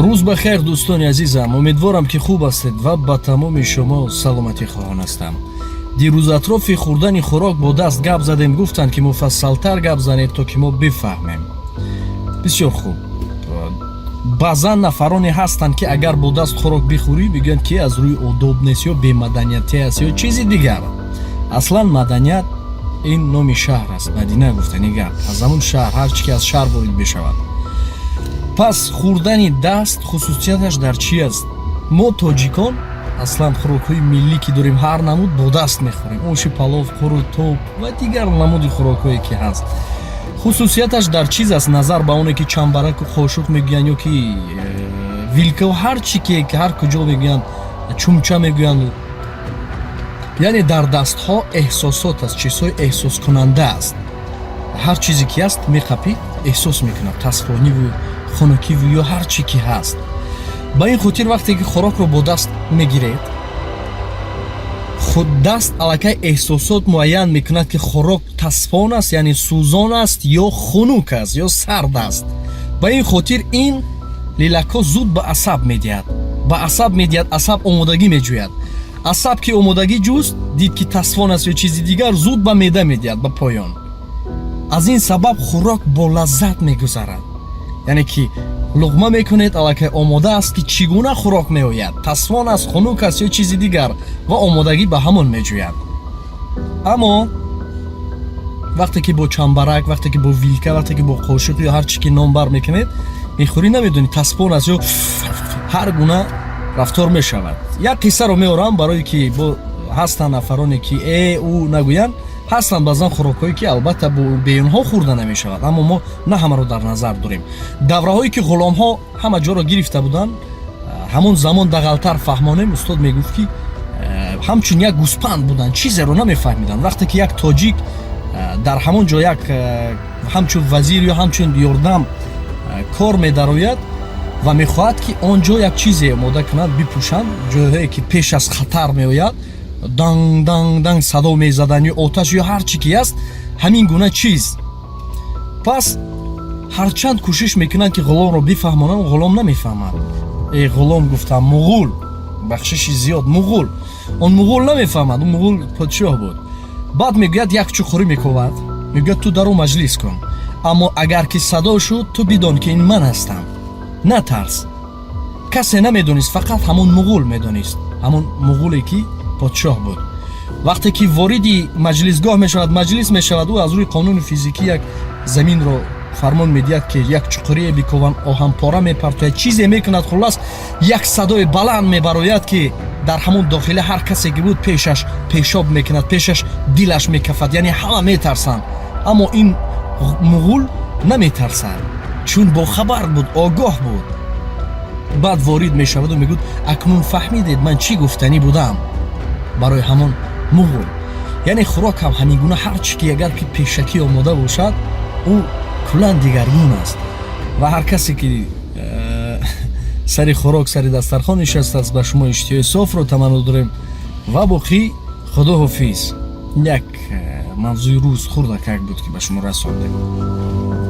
рӯз ба хайр дӯстони азизам, умедворам ки хуб ҳастед ва ба тамоми шумо саломатӣ хоҳон ҳастам. дирӯз атрофи хӯрдани хӯрок бо даст гап задем, гуфтанд ки муфассалтар гап занед то ки мо бифаҳмем. бисёр хуб. баъзан нафароне ҳастанд ки агар бо даст хӯрок бихӯрӣ бигӯянд ки аз рӯи одоб нест ё бемаданияте аст ё чизи дигар. аслан маданият ин номи шаҳр аст, Мадина гуфтани гап. аз ҳамун шаҳр ҳар чӣ ки аз шаҳр ворид бешавад. пас хӯрдани даст хусусияташ дар чӣ аст? мо тоҷикон аслан хӯрокҳои миллӣ ки дорем ҳар намуд бо даст мехӯрем. оши палов, қуру тоб ва дигар намуди хӯрокҳое ки ҳаст. хусусияташ дар чиз аст? назар ба оне ки чамбараку қошуқ мегӯянд ё ки вилка ҳар чӣ ки ҳар куҷо мегӯянд, чумча мегӯянд. яъне дар дастҳо эҳсосот аст, чизҳои эҳсоскунанда аст. ҳар чизе ки аст меқапӣ эҳсос мекунад, тасхониву хунукиву ё ҳар чӣ ки ҳаст. ба ин хотир вақте ки хӯрокро бо даст мегиред, худ даст аллакай эҳсосот муайян мекунад ки хӯрок тасфон аст, яъне сӯзон аст ё хунук аст ё сард аст. ба ин хотир ин лилакҳо зуд ба асаб медиҳад. ба асаб медиҳад, асаб омодагӣ меҷӯяд. асаб ки омодагӣ ҷуст, дид ки тасфон аст ё чизи дигар, зуд ба меъда медиҳад, ба поён. аз ин сабаб хӯрок бо лаззат мегузарад. яъне ки луқма мекунед, аллакай омода аст ки чӣ гуна хӯрок меояд, тасфон аст, хунук аст ё чизи дигар, ва омодагӣ ба ҳамон меҷӯяд. аммо вақте ки бо чамбарак, вақте ки бо вилка, вақте ки бо қошуқ ё ҳар чӣ ки ном бар мекунед мехӯрӣ, намедонед тасфон аст ё ҳар гуна рафтор мешавад. як қиссаро меорам барое ки бо ҳастанд нафароне ки ӯ нагӯянд. ҳастанд баъзан хӯрокҳое ки албатта бо беёнҳо хӯрда намешавад, аммо мо на ҳамаро дар назар дорем. давраҳое ки ғуломҳо ҳама ҷоро гирифта буданд, ҳамон замон дағалтар фаҳмонем, устод мегуфт ки ҳамчун як гӯспанд буданд, чизеро намефаҳмиданд. вақте ки як тоҷик дар ҳамон ҷо як ҳамчун вазир ё ҳамчун ёрдам кор медарояд ва мехоҳад ки он ҷо як чизе омода кунад, бипӯшанд, ҷойҳое ки пеш аз хатар меояд, данг данг данг садо мезадан ё оташ ё ҳар чӣ ки аст, ҳамин гуна чиз. пас ҳарчанд кӯшиш мекунанд ки ғуломро бифаҳмонанд, ғулом намефаҳмад. ғулом гуфтам муғул, бахшиши зиёд, муғул. он муғул намефаҳмад, он муғул подшоҳ буд. баъд мегӯяд як чуқурӣ мековад, мегӯяд ту дар он маҷлис кун, аммо агар ки садо шуд, ту бидон ки ин ман ҳастам, натарс. касе намедонист, фақат ҳамон муғул медонист, ҳамон муғуле ки подшоҳ буд. вақте ки вориди маҷлисгоҳ мешавад, маҷлис мешавад, ӯ аз рӯи қонуни физикӣ як заминро фармон медиҳад ки як чуқурие бикован, оҳанпора мепартояд, чизе мекунад, хулас як садои баланд мебарояд ки дар ҳамон дохила ҳар касе ки буд пешаш пешоб мекунад, пешаш дилаш мекафад, яъне ҳама метарсанд. аммо ин муғул наметарсад, чун бохабар буд, огоҳ буд. баъд ворид мешаваду мегӯяд акнун фаҳмидед ман чӣ гуфтанӣ будам барои ҳамон муғул. яъне хӯрок ҳам ҳамин гуна ҳар чӣ ки агар ки пешакӣ омода бошад, ӯ куллан дигаргун аст. ва ҳар касе ки сари хӯрок, сари дастархон нишастааст, ба шумо иштиҳои софро таманно дорем ва боқӣ худо ҳофиз. як мавзӯи рӯз хурдакак буд ки ба шумо расондем.